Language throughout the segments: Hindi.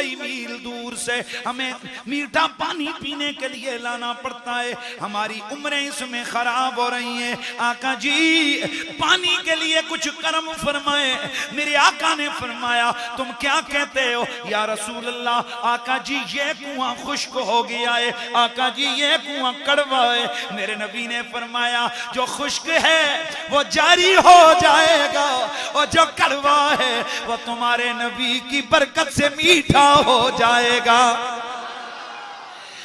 कई मील दूर से हमें मीठा पानी पीने के लिए लाना पड़ता है, हमारी उम्रें इसमें खराब हो रही हैं। आका जी पानी के लिए कुछ कर्म फरमाए। मेरे आका ने फरमाया तुम क्या कहते हो या रसूल अल्लाह? आका जी ये कुआं खुश्क हो गया है, आका जी ये कुआं कड़वा है। मेरे नबी ने फरमाया जो खुश्क है वो जारी हो जाएगा और जो कड़वा है वो तुम्हारे नबी की बरकत से मीठा हो जाएगा।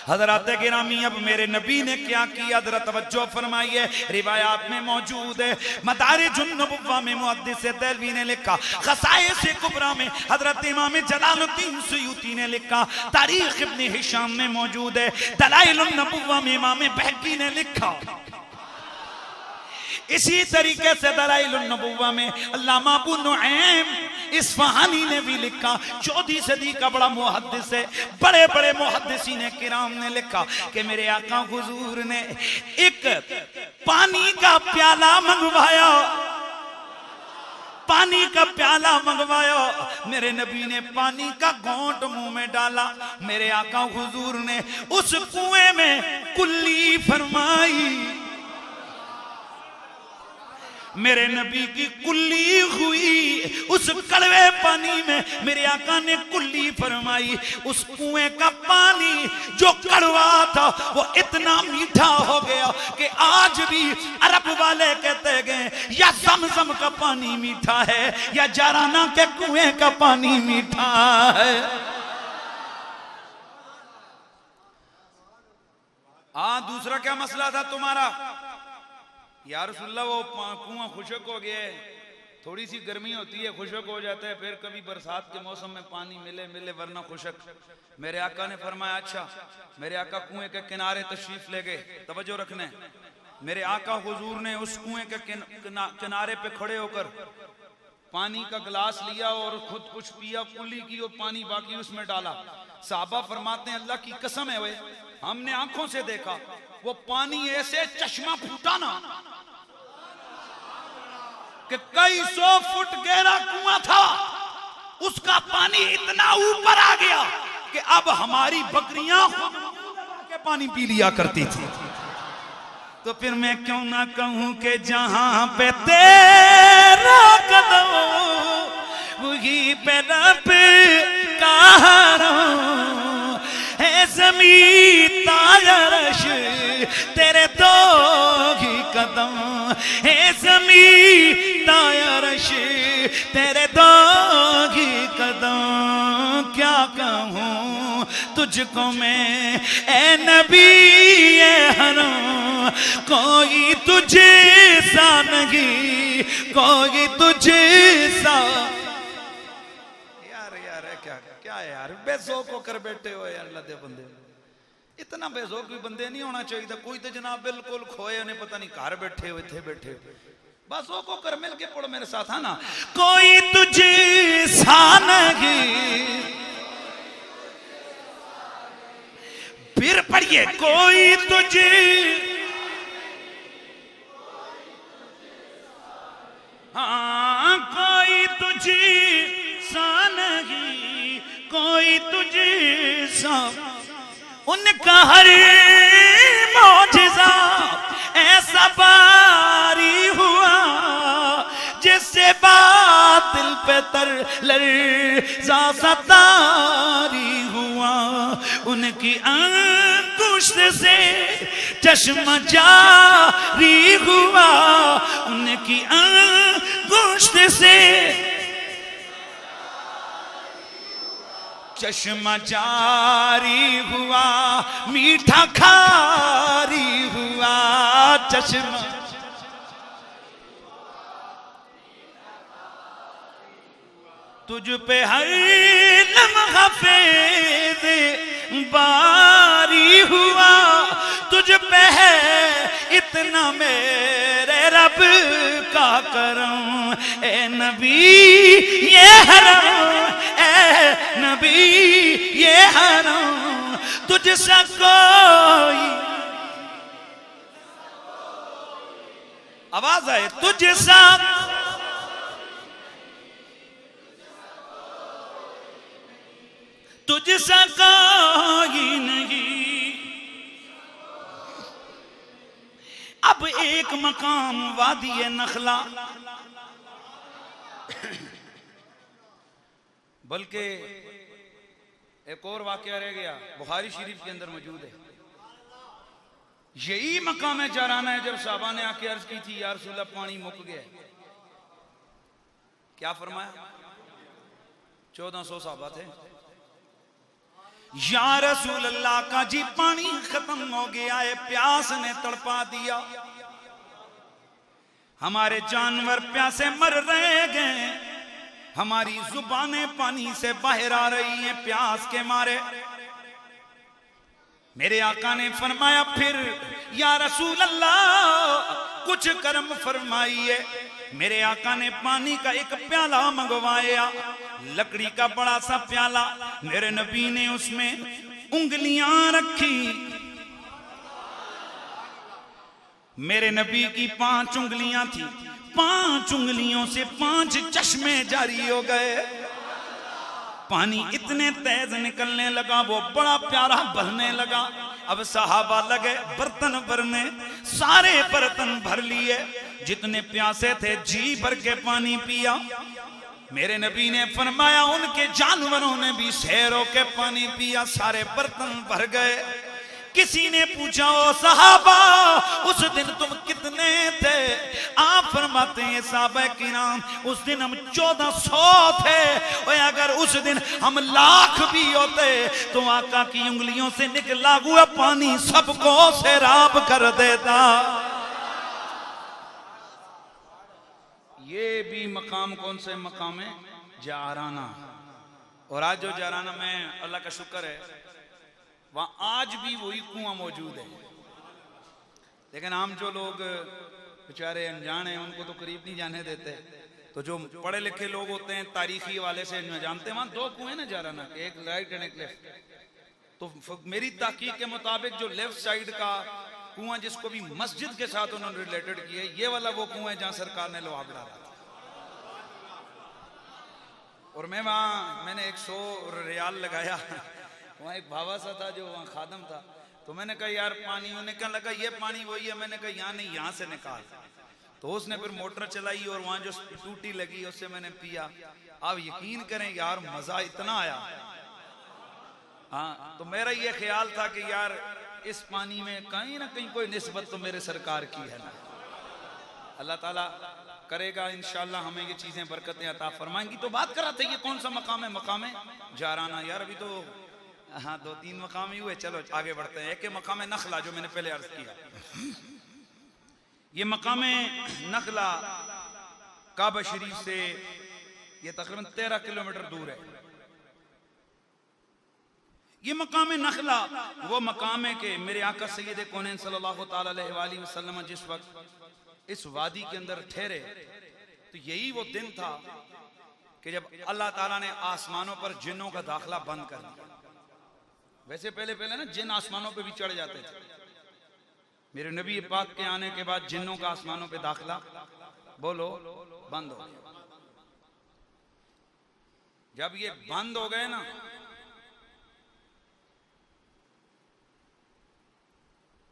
हजरत गिरामी अब मेरे नबी ने क्या किया जरा तवज्जो फरमाइए। रिवायात में मौजूद है, मदारिजुन नबुव्वा में मुहद्दिस देलवी ने लिखा, खसाइस कुबरा में हजरत इमाम जलालुद्दीन सुयूती ने लिखा, तारीख इब्न हिशाम में मौजूद है, दलाइलुन नबुव्वा में इमाम बहकी ने लिखा। इसी तरीके से दलाइलुन नबुव्वा में अल्लामा अबू नुऐम इस्फहानी ने भी लिखा, 14वीं सदी का बड़ा मुहद्दिस है, बड़े बड़े मुहद्दिसीन किराम ने लिखा कि मेरे आका हुजूर ने एक पानी का प्याला मंगवाया, पानी का प्याला मंगवाया। मेरे नबी ने पानी का घोंट मुंह में डाला, मेरे आका हुजूर ने उस कुएं में कुल्ली फरमाई। मेरे नबी की कुल्ली हुई उस कड़वे पानी में, मेरे आका ने कुल्ली फरमाई। उस कुएं का पानी जो कड़वा था वो इतना मीठा हो गया कि आज भी अरब वाले कहते गए या ज़मज़म का पानी मीठा है या जाराना के कुएं का पानी मीठा है। दूसरा क्या मसला था तुम्हारा? या रसूलल्लाह वो कुआं खुशक हो गया है, थोड़ी सी गर्मी होती है खुशक हो जाता है, फिर कभी बरसात के मौसम में पानी मिले वरना खुशक। मेरे आका ने फरमाया अच्छा। मेरे आका कुएं के किनारे तशरीफ ले गए, तवज्जो रखने। मेरे आका हुजूर ने उस कुएं के किनारे पे खड़े होकर पानी का गिलास लिया और खुद कुछ पिया, कुल्ली की और पानी बाकी उसमें डाला। साहबा फरमाते हैं अल्लाह की कसम है, वे हमने आंखों से देखा वो पानी ऐसे चश्मा फूटा ना कि कई 100 फुट गहरा कुआं था, उसका पानी इतना ऊपर आ गया कि अब हमारी बकरियां के पानी पी लिया करती थी। तो फिर मैं क्यों ना कहूं कि जहां पे तेरा कदम वही पे रब का है, ज़मीं तारश तेरे दो ही कदम है, ज़मीं तारश तेरे दो ही कदम। क्या कहूँ तुझको मैं ए नबी ए हरम, कोई तुझे सा नहीं, कोई तुझे सा। क्या है यार, बेज़ौक़ होकर बैठे हो यार अल्लाह दे बंदे। इतना बेज़ौक़ भी बंदे नहीं होना चाहिए था। कोई तो जनाब बिल्कुल खोए उन्हें पता नहीं घर बैठे हुए थे बैठे। बस वो को कर मिल के पढ़ो मेरे साथ है ना। कोई तुझे सा नहीं, फिर पढ़िए कोई तुझे, हाँ कोई तुझे सा नहीं, कोई तुझे सा। उनका हर मौजिज़ा ऐसा बारी हुआ जिससे बातिल पे लर्ज़ा सतारी हुआ। उनकी अंगुष्ठ से चश्मा जारी हुआ, उनकी अंगुष्ठ से चश्मा जारी हुआ, मीठा खारी हुआ चश्मा। तुझ पे हर लम्हा फेज़ बारी हुआ, तुझ पे है इतना मेरे रब का करम। ए नबी ये हरम, ए नबी ये हरम, तुझसा कोई, आवाज आए, तुझसा तुझसा कोई नहीं। अब एक मकाम वादी नखला, बल्कि एक और वाकया रह गया, बुखारी शरीफ के अंदर मौजूद है। यही मकाम जाराना है। जब साहबा ने आके अर्ज की थी या रसूल अल्लाह पानी मुक गया, क्या फरमाया? 1400 साहबा थे। या रसूल अल्लाह का जी पानी खत्म हो गया है, प्यास ने तड़पा दिया, हमारे जानवर प्यासे मर रहे गए, हमारी जुबानें पानी से बाहर आ रही हैं प्यास के मारे। मेरे आका ने फरमाया फिर या रसूल अल्लाह कुछ कर्म फरमाइए। मेरे आका ने पानी का एक प्याला मंगवाया, लकड़ी का बड़ा सा प्याला। मेरे नबी ने उसमें उंगलियां रखी। मेरे नबी की 5 उंगलियां थी, 5 उंगलियों से 5 चश्मे जारी हो गए। पानी इतने तेज निकलने लगा, वो बड़ा प्यारा बहने लगा। अब सहाबा लगे बर्तन भरने, सारे बर्तन भर लिए, जितने प्यासे थे जी भर के पानी पिया। मेरे नबी ने फरमाया उनके जानवरों ने भी सैर होके पानी पिया, सारे बर्तन भर गए। किसी ने पूछा ओ सहाबा उस दिन तुम कितने थे? आप फरमाते हैं साहबा किराम उस दिन हम 1400 थे, और अगर उस दिन हम 1,00,000 भी होते तो आका की उंगलियों से निकला हुआ पानी सबको सैराब कर देता। ये भी मकाम कौन से मकाम है? जाराना। और आज जो जाराना में अल्लाह का शुक्र है वहां आज भी वही कुआं मौजूद है। लेकिन हम जो लोग बेचारे अनजान हैं उनको तो करीब नहीं जाने देते। तो जो पढ़े लिखे लोग होते हैं तारीखी वाले से जानते हैं वहां 2 कुएं ना जाराना के, एक राइट एंड एक लेफ्ट। तो मेरी ताकीक के मुताबिक जो लेफ्ट साइड का कुआं जिसको भी मस्जिद के साथ उन्होंने रिलेटेड किया, ये वाला वो कुआं है जहां सरकार ने लोहा बढ़ाया। और मैं वहां मैंने 100 रियाल लगाया। वहाँ एक भावा सा था जो वहाँ खादम था, तो मैंने कहा यार पानी, उन्होंने कहा लगा ये पानी वही है। मैंने कहा यहाँ नहीं, यहाँ से निकाल। तो उसने फिर मोटर चलाई और वहाँ जो टूटी लगी उससे मैंने पिया। आप यकीन करें यार मजा इतना आया। हाँ, तो मेरा ये ख्याल था कि यार इस पानी में कहीं ना कहीं कोई निस्बत तो मेरे सरकार की है ना। अल्लाह ताला करेगा इंशाल्लाह हमें ये चीजें बरकतें अता फरमाएंगी। तो बात कर रहा था ये कौन सा मकाम है? मकाम है जाराना। यार अभी तो हाँ 2-3 मकाम ही हुए, चलो आगे बढ़ते हैं। एक मकाम नखला जो मैंने पहले अर्ज किया। ये मकाम नखला काबा शरीफ से ये तकरीबन 13 किलोमीटर दूर है। ये मकाम नखला वो मकाम है कि मेरे आका सैयद कौनैन सल्लल्लाहु ताला अलैहि वसल्लम जिस वक्त इस वादी के अंदर ठहरे तो यही वो दिन था कि जब अल्लाह ताला ने आसमानों पर जिन्नों का दाखिला बंद कर दिया। वैसे पहले ना जिन आसमानों पे भी चढ़ जाते थे। मेरे नबी पाक के आने के बाद जिन्नों का आसमानों पे दाखिला बोलो बंद हो गया। जब ये बंद हो गए ना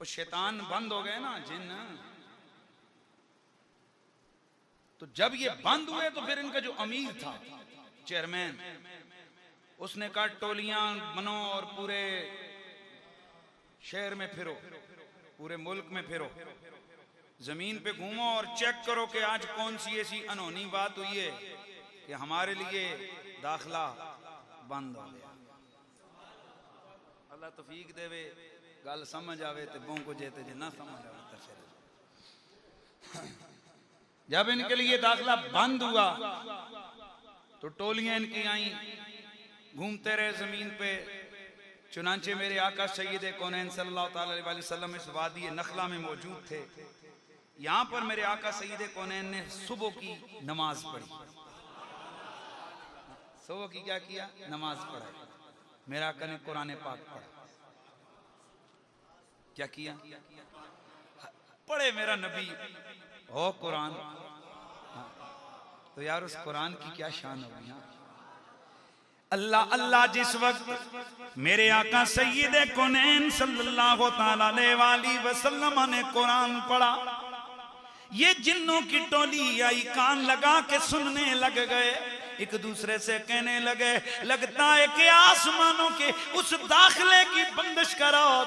वो शैतान बंद हो गए ना जिन्न, तो जब ये बंद हुए तो फिर इनका जो अमीर था चेयरमैन उसने कहा टोलियां बनो और पूरे शहर में फिरो, पूरे मुल्क में फिरो, जमीन पे घूमो और चेक करो कि आज कौन सी ऐसी अनहोनी बात हुई है कि हमारे लिए दाखिला बंद हो गया। अल्लाह तौफीक देवे, गल समझ आवे तो बों को जेते जे ना समझ आवे तो चले। जब इनके लिए दाखिला बंद हुआ तो टोलियां इनकी आई, घूमते रहे जमीन पे। चुनांचे मेरे आका सैयद कौनैन सल्लल्लाहु ताला अलैहि वसल्लम इस वादी नखला में मौजूद थे। यहाँ पर मेरे आका सैयद कौनैन ने सुबह की नमाज पढ़ी। सुबह की क्या किया? नमाज पढ़ा। मेरा आका ने कुरान पाक पढ़ा। क्या किया? पढ़े मेरा नबी हो कुरान। तो यार उस कुरान की क्या शान होगी। अल्लाह अल्लाह जिस वक्त मेरे आका सैयदे कौनैन सल्लल्लाहु ताला अलैहि वसल्लम ने कुरान पढ़ा, ये जिन्नों की टोली आई, कान लगा के सुनने लग गए, एक दूसरे से कहने लगे लगता है कि आसमानों के उस दाखिले की बंदिश करो,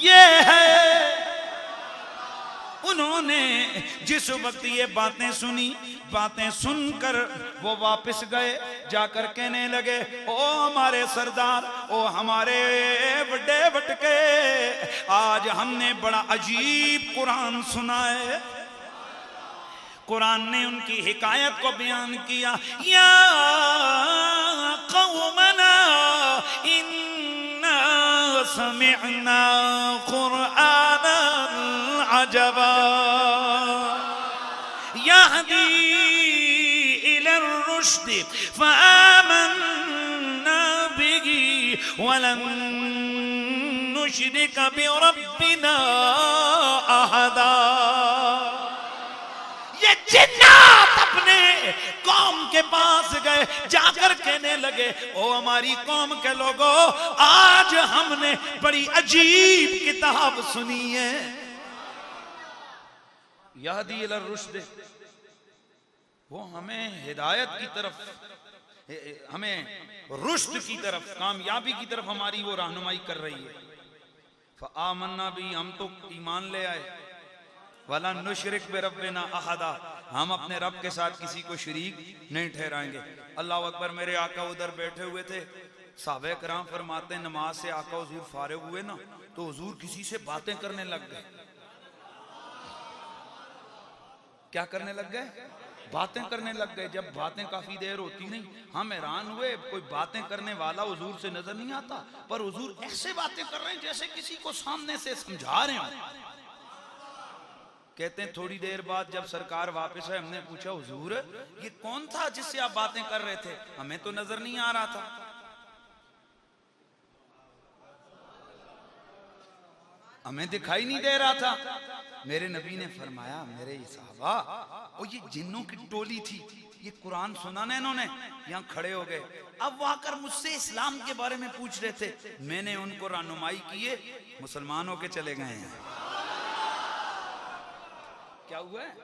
ये है। उन्होंने जिस वक्त ये बातें सुनी, बातें सुनकर वो वापस गए, जाकर कहने लगे ओ हमारे सरदार, ओ हमारे बड़े बटके, आज हमने बड़ा अजीब कुरान सुना है। कुरान ने उनकी हिकायत को बयान किया, या कौमना इन्ना समिअना कुरआनन अजबा यहदी इलर रुश्द फआमन्ना बिही वलन नुश्रिक बिरब्बिना अहदा। ये जिन्नात अपने कौम के पास गए, जाकर कहने लगे ओ हमारी कौम के लोगों, आज हमने बड़ी अजीब किताब सुनी है। यहदी इलर रुश्द, वो हमें हिदायत की तरफ, हमें रुश्द की तरफ, कामयाबी की तरफ हमारी वो रहनुमाई कर रही है। फ़आमन्ना भी, हम तो ईमान ले आए, वला नुशरिक बिरब्बिना अहदा, हम अपने रब के साथ किसी को शरीक नहीं ठहराएंगे। अल्लाह अकबर। मेरे आका उधर बैठे हुए थे, साहबे कराम फरमाते नमाज से आका हुजूर फारिग हुए ना, तो हुजूर किसी से बातें करने लग गए। क्या करने लग गए? बातें करने लग गए। जब बातें काफी देर होती नहीं, हम हैरान हुए, कोई बातें करने वाला हुजूर से नजर नहीं आता, पर हुजूर ऐसे बातें कर रहे हैं जैसे किसी को सामने से समझा रहे हैं। कहते हैं थोड़ी देर बाद जब सरकार वापस आए, हमने पूछा हुजूर ये कौन था जिससे आप बातें कर रहे थे, हमें तो नजर नहीं आ रहा था। हमें दिखाई नहीं दे रहा था। मेरे नबी ने फरमाया मेरे साहबा, और ये जिन्नों की टोली थी, ये कुरान सुना ना इन्होंने, यहाँ खड़े हो गए, अब वो आकर मुझसे इस्लाम के बारे में पूछ रहे थे, मैंने उनको रहनुमाई किए, मुसलमान होके चले गए हैं। क्या हुआ है?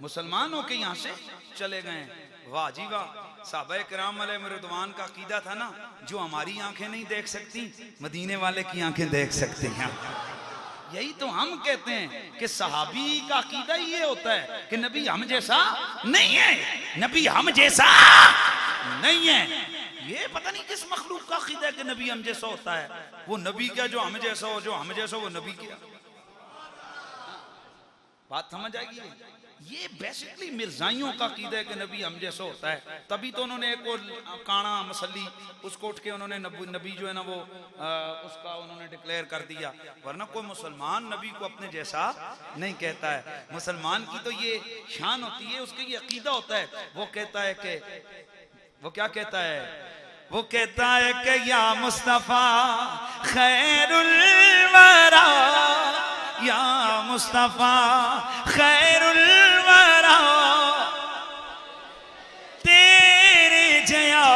मुसलमान होके यहाँ से चले गए। वाह जी वाह। साहबे किराम अलैहिम रिदवान का अकीदा था ना, जो हमारी आंखें नहीं देख सकती, मदीने वाले की आंखें देख सकती हैं। यही तो हम कहते हैं कि सहाबी का अकीदा ये होता है कि नबी हम जैसा नहीं है, नबी हम जैसा नहीं है। ये पता नहीं किस मखलूक का अकीदा है कि नबी हम जैसा होता है। वो नबी क्या जो हम जैसा हो, जो हम जैसा वो नबी क्या। बात समझ आएगी? ये बेसिकली मिर्जाइयों का अकीदा है कि नबी हम जैसा होता है। तभी तो उन्होंने एक काना मसली उसको उठ के उन्होंने नबी जो है ना वो उसका उन्होंने डिक्लेयर कर दिया, वरना कोई मुसलमान नबी को अपने जैसा नहीं कहता है। मुसलमान की तो ये शान होती है, उसका ये अकीदा होता है। वो कहता है कि वो क्या कहता है? वो कहता है कि या मुस्तफा खैरुल वरा, या मुस्तफा खैरुल वरा, तेरे जया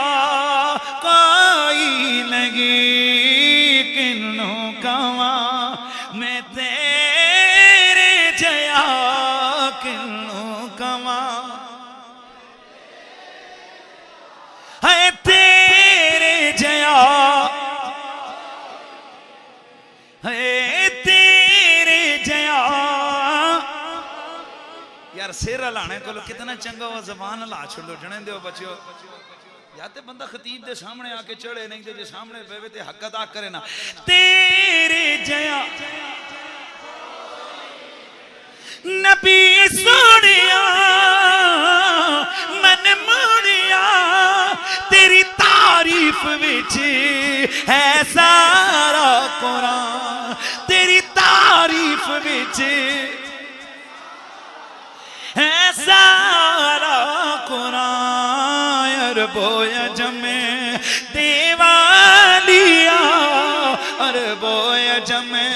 कोई नहीं किन्नु कवा, मैं तेरे जया किन्नु कवा, है तेरे जया, है तेरे जया। यार सिर हलाने को कितना चंगा हो, जबान हला छोड़ो, जने दो बच्चो। या ते बंदा खतीब दे सामने आके चढ़े, नहीं तो जे सामने बेवे ते हक अदा करे ना। तेरे जया नबी सोनिया मन मोड़िया, तेरी तारीफ विच है सारा कुरान, तेरी तारीफ विच है सारा कुरान। अरबो अजमे देवालिया, अरबो अजमे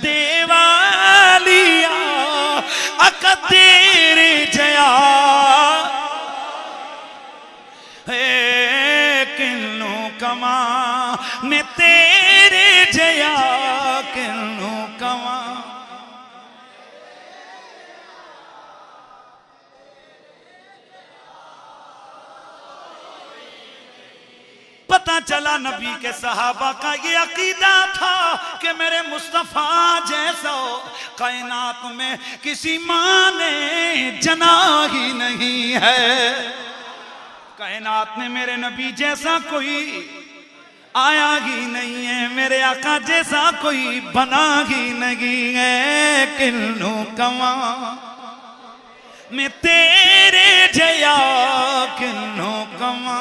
देवालिया, अका तेरे जया है किन्नु मैं तेरे जया किन्नू कवा। पता चला नबी के सहाबा का ये अकीदा था कि मेरे मुस्तफा जैसा कायनात में किसी माँ ने जना ही नहीं है। कायनात में मेरे नबी जैसा कोई आया ही नहीं है, मेरे आका जैसा कोई बना ही नहीं है। किन्नू कवा मैं तेरे जया किन्नू कवा,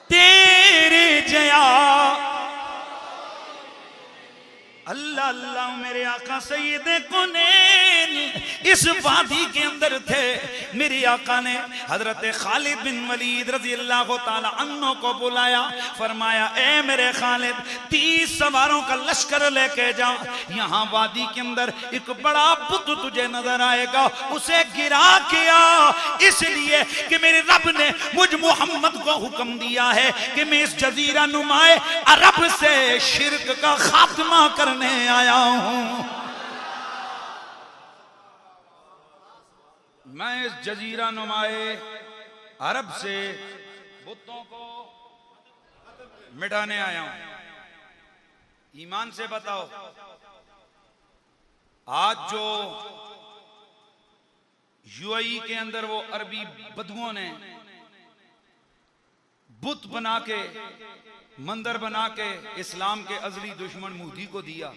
तेरे जया। अल्लाह अल्लाह मेरे आका सैयदे कौनैन इस वादी के अंदर थे। मेरे आका ने हजरत खालिद बिन वलीद रजी अल्लाह ताला अन्हो को बुलाया, फरमाया ए मेरे खालिद 30 सवारों का लश्कर लेके जा, यहाँ वादी के अंदर एक बड़ा बुत तुझे नजर आएगा, उसे गिरा के आ, इसलिए कि मेरे रब ने मुझ मोहम्मद को हुक्म दिया है कि मैं इस जजीरा नुमाए अरब से शिर्क का खात्मा करने आया हूं। मैं इस जजीरा नुमाए अरब से बुतों को मिटाने आया हूं। ईमान से बताओ, आज जो यूएई के अंदर वो अरबी बदुओं ने बुत बना के मंदिर बना के इस्लाम के अजली दुश्मन मूदी को दिया,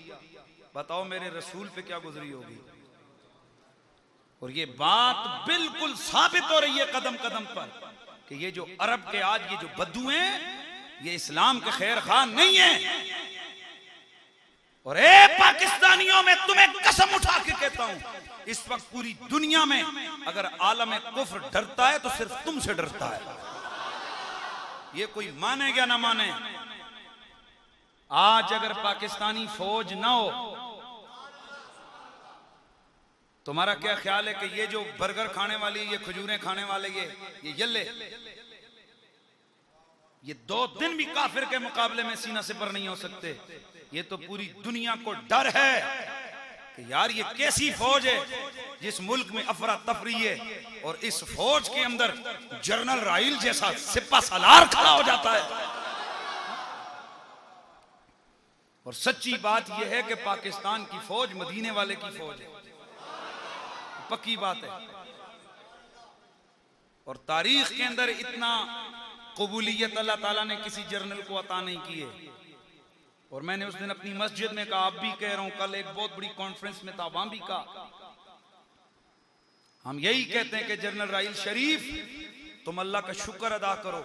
बताओ मेरे रसूल पे क्या गुजरी होगी। और ये बात बिल्कुल साबित हो रही है कदम कदम पर कि ये जो अरब के आज ये जो बद्दू हैं ये इस्लाम के खैर खान नहीं है। और ए पाकिस्तानियों में तुम्हें कसम उठा के कहता हूं, इस वक्त पूरी दुनिया में अगर आलम कुफ्र डरता है तो सिर्फ तुमसे डरता है। ये कोई माने या ना माने, आज अगर पाकिस्तानी फौज ना हो, तुम्हारा क्या ख्याल है कि ये जो बर्गर खाने वाली, ये खजूरें खाने वाले, ये यल्ले, ये 2 दिन भी काफिर के मुकाबले में सीना से पर नहीं हो सकते। ये तो पूरी दुनिया को डर है कि यार ये कैसी फौज है जिस मुल्क में अफरा तफरी है और इस फौज के अंदर जनरल राइल जैसा सिपा सालार खड़ा हो जाता है। और सच्ची बात यह है कि पाकिस्तान की फौज मदीने वाले की फौज है, पक्की बात है। और तारीख के अंदर इतना कबूलियत अल्लाह ताला ने किसी जर्नल को अता नहीं की है। और मैंने उस दिन अपनी मस्जिद में कहा, अब भी कह रहा हूं, कल एक बहुत बड़ी कॉन्फ्रेंस में था, वहां भी कहा, हम यही कहते हैं कि जनरल राइल शरीफ तुम अल्लाह का शुक्र अदा करो,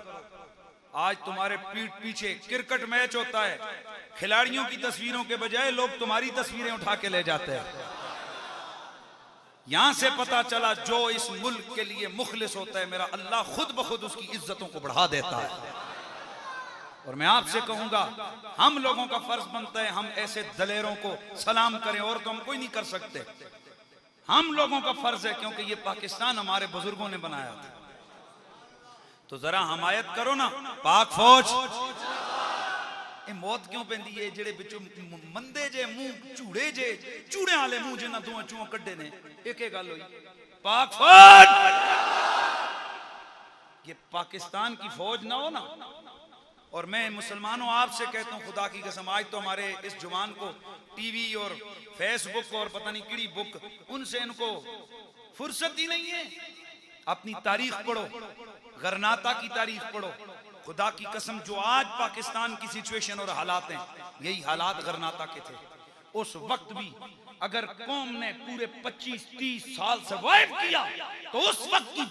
आज तुम्हारे पीठ पीछे क्रिकेट मैच होता है, खिलाड़ियों की तस्वीरों के बजाय लोग तुम्हारी तस्वीरें उठा के ले जाते हैं। यहां से पता चला जो इस मुल्क के लिए मुखलिस होता है, मेरा अल्लाह खुद ब खुद उसकी इज्जतों को बढ़ा देता है। और मैं आपसे कहूंगा, हम लोगों का फर्ज बनता है हम ऐसे दलेरों को सलाम करें, और तो हम कोई नहीं कर सकते। हम लोगों का फर्ज है, क्योंकि ये पाकिस्तान हमारे बुजुर्गों ने बनाया था। तो जरा हमायत करो ना पाक फौज। मौत क्यों पेंदी है जेड़े बिचों मंदे जे मुंह झूड़े जे चूड़े वाले मुंह जिन्ना धुआं चुआं कड्डे ने, एक गल हुई पाक फौज। ये पाकिस्तान की फौज ना हो ना। और मैं मुसलमानों आपसे कहता हूं, खुदा की कसम, आज तो हमारे इस जुबान को टीवी और फेसबुक और पता नहीं किड़ी बुक, उनसे इनको फुर्सत ही नहीं है। अपनी तारीख पढ़ो, गरनाता की तारीख पढ़ो। खुदा की कसम, जो आज पाकिस्तान की सिचुएशन और हालात हैं, यही हालात गरनाता के थे। उस वक्त भी अगर कौम ने पूरे 25-30 साल सर्वाइव किया तो उस वक्त की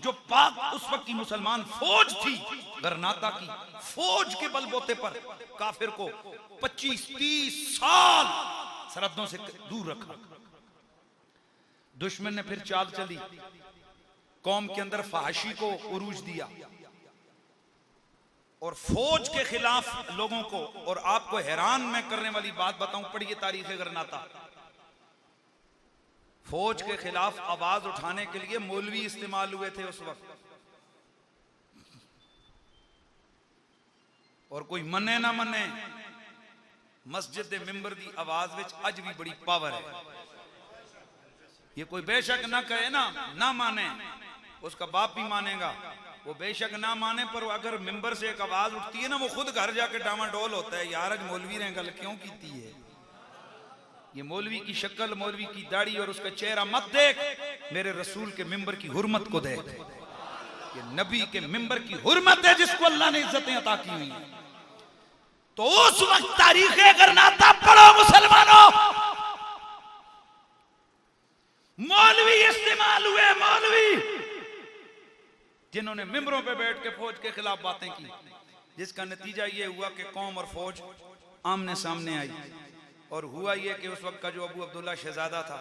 जो पाक उस वक्त की मुसलमान फौज थी, गरनाता की फौज के बलबूते पर काफिर को 25-30 साल सरहदों से दूर रखा। दुश्मन ने फिर चाल चली, कौम के अंदर फहाशी को उरूज दिया और फौज के खिलाफ लोगों को। और आपको हैरान मैं करने वाली बात बताऊं, पढ़िए तारीख गरनाता। फौज के खिलाफ आवाज उठाने के लिए मौलवी इस्तेमाल हुए थे उस वक्त। और कोई मने ना मने, मस्जिद दे मिंबर दी आवाज विच अज भी बड़ी पावर है। ये कोई बेशक ना कहे ना माने, उसका बाप भी मानेगा, वो बेशक ना माने, पर अगर मिंबर से एक आवाज उठती है ना, वो खुद घर जाके डामाडोल होता है, यार आज मौलवी ने गल क्यों की है। ये मौलवी की शक्ल, मौलवी की दाढ़ी और उसका चेहरा मत देख, मेरे रसूल के मिंबर की हुर्मत को देख। ये नबी के मिंबर की हुर्मत है जिसको अल्लाह ने इज्जतें अता की हुई हैं। तो उस वक्त तारीखे गरनाता पढ़ो मुसलमानों, मौलवी इस्तेमाल हुए, मौलवी जिन्होंने मिंबरों पे बैठ के फौज के खिलाफ बातें की, जिसका नतीजा ये हुआ कि कौम और फौज आमने सामने आई। और हुआ ये कि उस वक्त का जो अबू अब्दुल्ला शहजादा था,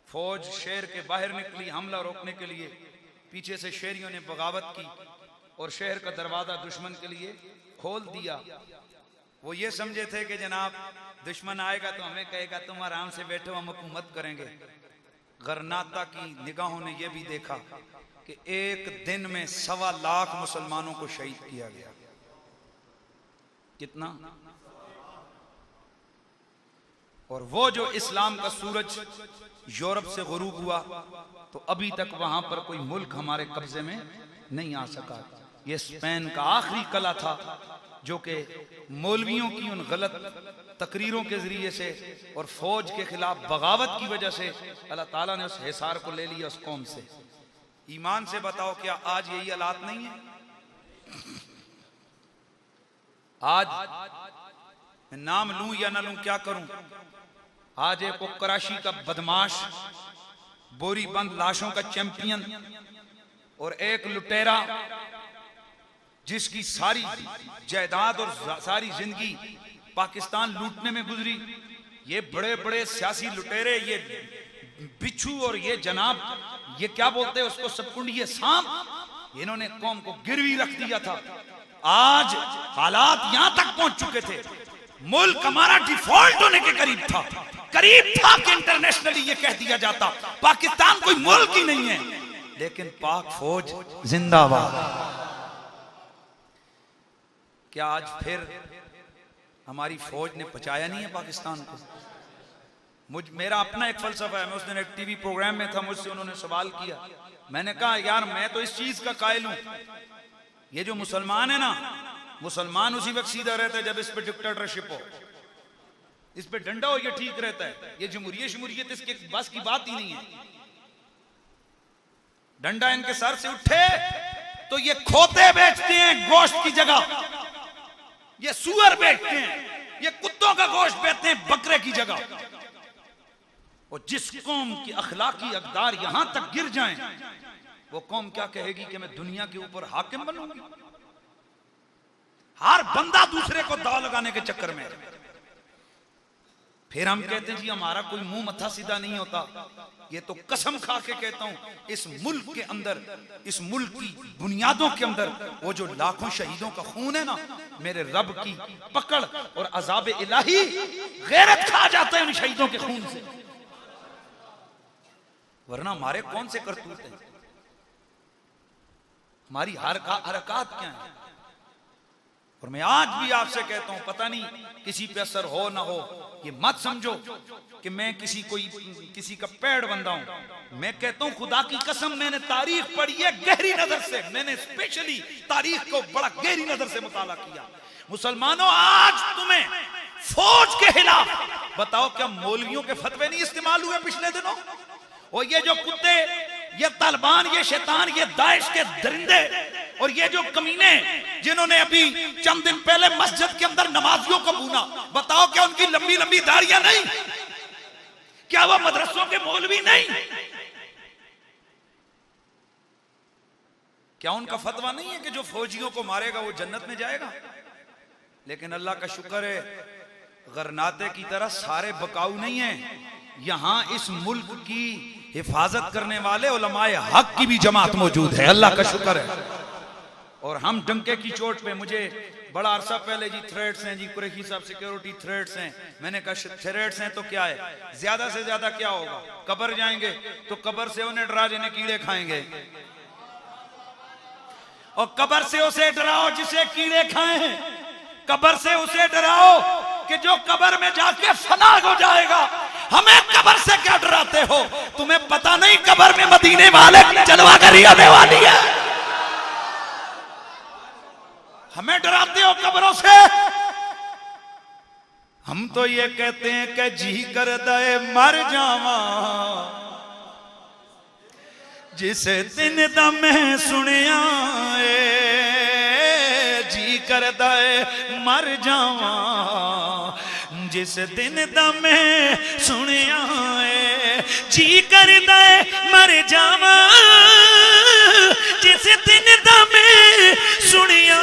फौज शहर के बाहर निकली हमला रोकने के लिए, पीछे से शहरियों ने बगावत की और शहर का दरवाजा दुश्मन के लिए खोल दिया। वो ये समझे थे कि जनाब दुश्मन आएगा तो हमें कहेगा तुम आराम से बैठो, हम हुकूमत करेंगे। गरनाता की निगाहों ने यह भी देखा कि एक दिन में 1.25 लाख मुसलमानों को शहीद किया गया। कितना? और वो जो इस्लाम का सूरज यूरोप से गुरूब हुआ तो अभी तक वहां पर कोई मुल्क हमारे कब्जे में नहीं आ सका। ये स्पेन का आखिरी कला था जो कि मौलवियों की उन गलत तकरीरों के जरिए से और फौज के खिलाफ बगावत की वजह से अल्लाह ताला ने उस हिसार को ले लिया उस कौम से। ईमान से बताओ, क्या आज यही हालात नहीं है? आज मैं नाम लूं या ना लूं, क्या करूं? आज एक वो कराची का बदमाश, बोरी बंद लाशों का चैंपियन और एक लुटेरा जिसकी सारी जायदाद और सारी जिंदगी पाकिस्तान लूटने में गुजरी, ये बड़े बड़े सियासी लुटेरे, ये बिच्छू और ये जनाब, ये क्या बोलते हैं उसको, सबकुंड, ये सांप, इन्होंने कौम को गिरवी रख दिया था। आज हालात यहां तक पहुंच चुके थे, मुल्क हमारा डिफॉल्ट होने के करीब था कि इंटरनेशनली ये कह दिया जाता पाकिस्तान कोई मुल्क ही नहीं है, लेकिन पाक फौज जिंदाबाद। क्या आज फिर हमारी फौज ने बचाया नहीं है पाकिस्तान को? मेरा अपना एक फलसफा है। मैं उस दिन एक टीवी प्रोग्राम में था, मुझसे उन्होंने सवाल किया, मैंने कहा यार मैं तो इस चीज का कायल हूं, ये जो मुसलमान है ना, मुसलमान उसी वक्त सीधा रहता है जब इस पे डिक्टेटरशिप हो, इस पे डंडा हो, ये ठीक रहता है। ये जमहूरियत इसके बस की बात ही नहीं है। डंडा इनके सर से उठे तो ये खोते बेचते हैं गोश्त की जगह, ये सुअर बेचते हैं, ये कुत्तों का गोश्त बेचते हैं बकरे की जगह। और जिस कौम की अखलाकी अकदार यहां तक गिर जाएं, वो कौम क्या कहेगी कि मैं दुनिया के ऊपर हाकिम बनूंगी? हर बंदा दूसरे को दाव लगाने के चक्कर में। फिर हम कहते हैं जी हमारा कोई मुंह मत्था सीधा नहीं होता। ये तो कसम खा के कहता हूं, इस मुल्क के अंदर, इस मुल्क की बुनियादों के अंदर वो जो लाखों शहीदों का खून है ना, मेरे रब की पकड़ और अजाब इलाही गैरत खा जाता है उन शहीदों के खून से। वरना हमारे कौन से करतूत हैं, हमारी हरकत क्या है? और मैं आज भी आपसे कहता हूं, पता नहीं किसी पे असर हो ना हो, ये मत समझो कि मैं किसी का पेड़ बंदा हूं। मैं कहता हूं खुदा की कसम, मैंने तारीख पढ़ी है गहरी नजर से, मैंने स्पेशली तारीख को बड़ा गहरी नजर से मुताला किया। मुसलमानों, आज तुम्हें फौज के खिलाफ बताओ क्या मौलवियों के फतवे नहीं इस्तेमाल हुए पिछले दिनों? और ये जो कुत्ते, ये तालिबान, ये शैतान, ये दाइश के दरिंदे और ये जो कमीने जिन्होंने अभी चंद दिन पहले मस्जिद के अंदर नमाजियों को भूना, बताओ क्या उनकी लंबी लंबी दाढ़ियां नहीं? क्या वो मदरसों के मौलवी नहीं? क्या उनका फतवा नहीं है कि जो फौजियों को मारेगा वो जन्नत में जाएगा? लेकिन अल्लाह का शुक्र है, गरनाते की तरह सारे बकाऊ नहीं है। यहां इस मुल्क की हिफाजत करने वाले उलमाए हक की भी जमात मौजूद है, अल्लाह का शुक्र है। और हम डंके की चोट पे, मुझे बड़ा अरसा पहले जी थ्रेड्स हैं जी, कुरैशी साहब सिक्योरिटी थ्रेड्स हैं, मैंने कहा थ्रेड्स हैं तो क्या है, ज्यादा से ज्यादा क्या होगा, कब्र जाएंगे तो कब्र से उन्हें डरा जिन्हें कीड़े खाएंगे, और कब्र से उसे डराओ जिसे कीड़े खाए हैं। कब्र से उसे डराओ कि जो कब्र में जाके फना हो जाएगा। हमें कब्र से क्या डराते हो? तुम्हें पता नहीं कब्र में मदीने वाले जलवागरी आने वाली है। हमें डराते हो कब्रों से। हम तो ये कहते हैं कि जी कर दे मर जावा, जिस दिन दम सुनिया जी कर दे मर जावा, जिस दिन दम सुनिया जी कर दे मर जावा, जिस दिन दम सुनिया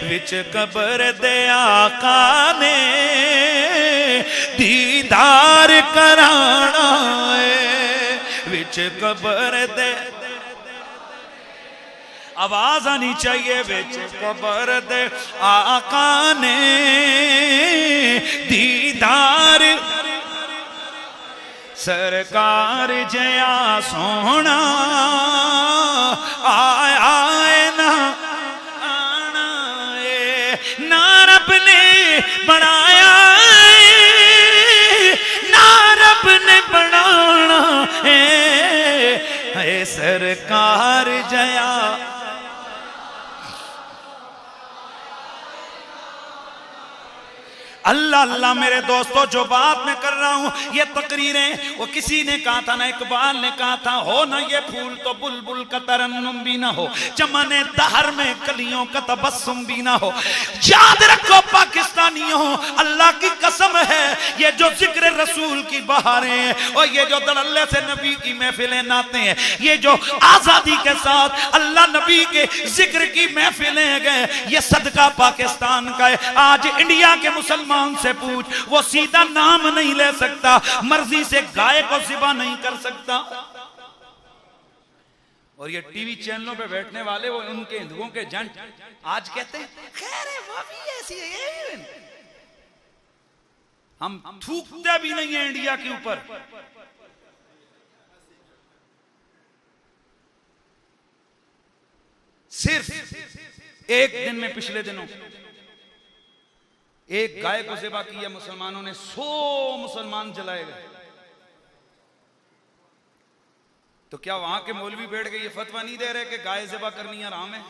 विच कब्र दे आका ने दीदार कराना विच कब्र दे। आवाज आनी चाहिए। विच कब्र दे आका ने दीदार, सरकार जया सोना आए ना आना ना रब ने बनाया ना रब ने बनाना है, सरकार जया। अल्लाह अल्लाह मेरे दोस्तों, जो बात मैं कर रहा हूं ये तकरीरें, वो किसी ने कहा था ना, इकबाल ने कहा था, हो ना ये फूल तो बुलबुल का तरन्नुम भी ना हो, चमने दहर में कलियों का तबस्सुम भी ना हो। याद रखो पाकिस्तानियों, अल्लाह की कसम है, ये जो जिक्र रसूल की बहारें हैं और ये जो दलल्ले से नबी की महफिलें नाते हैं, ये जो आजादी के साथ अल्लाह नबी के जिक्र की महफिलें गए, ये सदका पाकिस्तान का है। आज इंडिया के मुसलमान से पूछ, वो सीधा नाम नहीं ले सकता, मर्जी से गाय को ज़िबा नहीं कर सकता। और ये टीवी चैनलों पे बैठने वाले वो उनके हिंदुओं के जंट आज कहते हैं खैर है वो भी ऐसी है। हम थूकते भी नहीं है इंडिया के ऊपर। सिर्फ एक दिन में, पिछले दिनों एक गाय को ज़िबा किया मुसलमानों ने, 100 मुसलमान जलाए गए। तो क्या वहां के मौलवी बैठ गए ये फतवा नहीं दे रहे कि गाय ज़िबा करनी हराम है?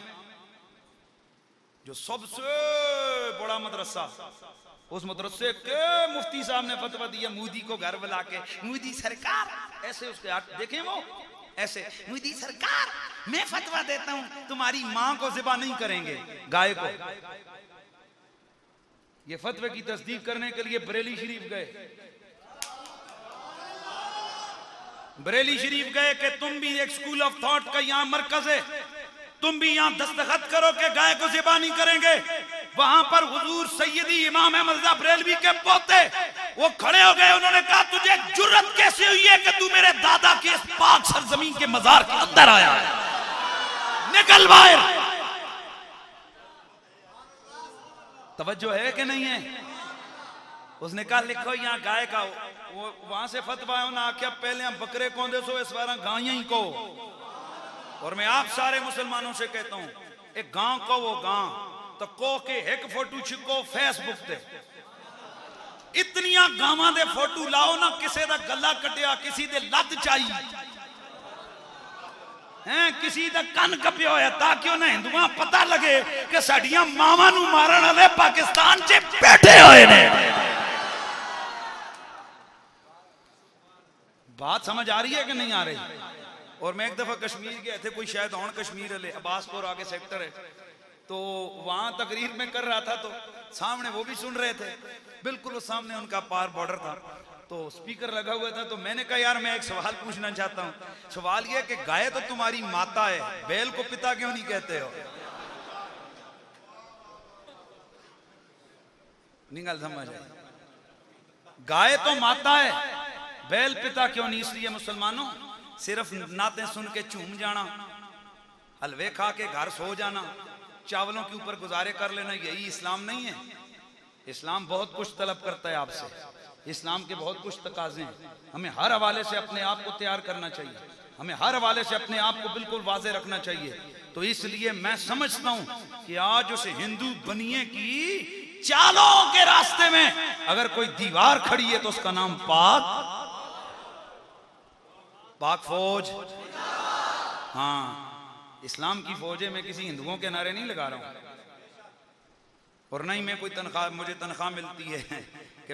जो सबसे बड़ा मदरसा, उस मदरसे के मुफ्ती साहब ने फतवा दिया, मोदी को घर बुला के, मोदी सरकार ऐसे उसके हाथ देखे वो ऐसे, मोदी सरकार मैं फतवा देता हूं तुम्हारी मां को ज़िबा नहीं करेंगे गाय को। ये फतवे की तस्दीक करने के लिए बरेली शरीफ गए। बरेली शरीफ गए कि तुम भी एक स्कूल ऑफ थॉट का यहाँ मरकज है, तुम भी यहाँ दस्तखत करो कि गाय को ज़िबा नहीं करेंगे। वहां पर हुजूर सैयदी इमाम अहमद रज़ा बरेलवी के पोते वो खड़े हो गए। उन्होंने कहा तुझे जुर्रत कैसे हुई है कि तू मेरे दादा के इस पाक सरजमीन के मजार के अंदर आया है, निकल बाहर। तवज्जो है कि नहीं है? उसने कहा लिखो यहाँ गाय का, वो वहां से फतवा है ना आख्या पहले हम बकरे कौन दे सो इस बार गाय ही को। और मैं आप सारे मुसलमानों से कहता हूं, एक गांव को वो गांव तो को के एक फोटो छिको फेसबुक ते, इतनिया गावां दे फोटो लाओ ना, किसी दा गला कटिया, किसी दे लत चाई हैं, किसी दा कन कपिया होया, ताकि उन्हें हिंदुआ पता लगे कि साडियां मावां नू मारन वाले पाकिस्तान च बैठे हुए ने। बात समझ आ रही है कि नहीं आ रही? और मैं एक दफा कश्मीर गया थे, कोई शायद और कश्मीर है, अब्बासपुर आगे सेक्टर है, तो वहां तकरीर में कर रहा था, तो सामने वो भी सुन रहे थे, बिल्कुल उस सामने उनका पार बॉर्डर था, तो स्पीकर लगा हुआ था। तो मैंने कहा यार मैं एक सवाल पूछना चाहता हूँ। सवाल यह कि गाय तो तुम्हारी माता है, बैल को पिता क्यों नहीं कहते हो? नहीं गल समझ आई? गाय तो माता है, बैल पिता क्यों नहीं? इसलिए मुसलमानों सिर्फ नाते सुन के झूम जाना, हलवे खा के घर सो जाना, चावलों के ऊपर गुजारे कर लेना, यही इस्लाम नहीं है। इस्लाम बहुत कुछ तलब करता है आपसे, इस्लाम के बहुत कुछ तकाजे हैं। हमें हर हवाले से अपने आप को तैयार करना चाहिए, हमें हर हवाले से अपने आप को बिल्कुल वाज़े रखना चाहिए तो इसलिए मैं समझता हूं कि आज उस हिंदू बनिए की चालों के रास्ते में अगर कोई दीवार खड़ी है तो उसका नाम पाक फौज। हाँ, इस्लाम की फौज है। मैं किसी हिंदुओं के नारे नहीं लगा रहा हूं और ना ही मैं कोई तनख्वाह, मुझे तनख्वाह मिलती है कि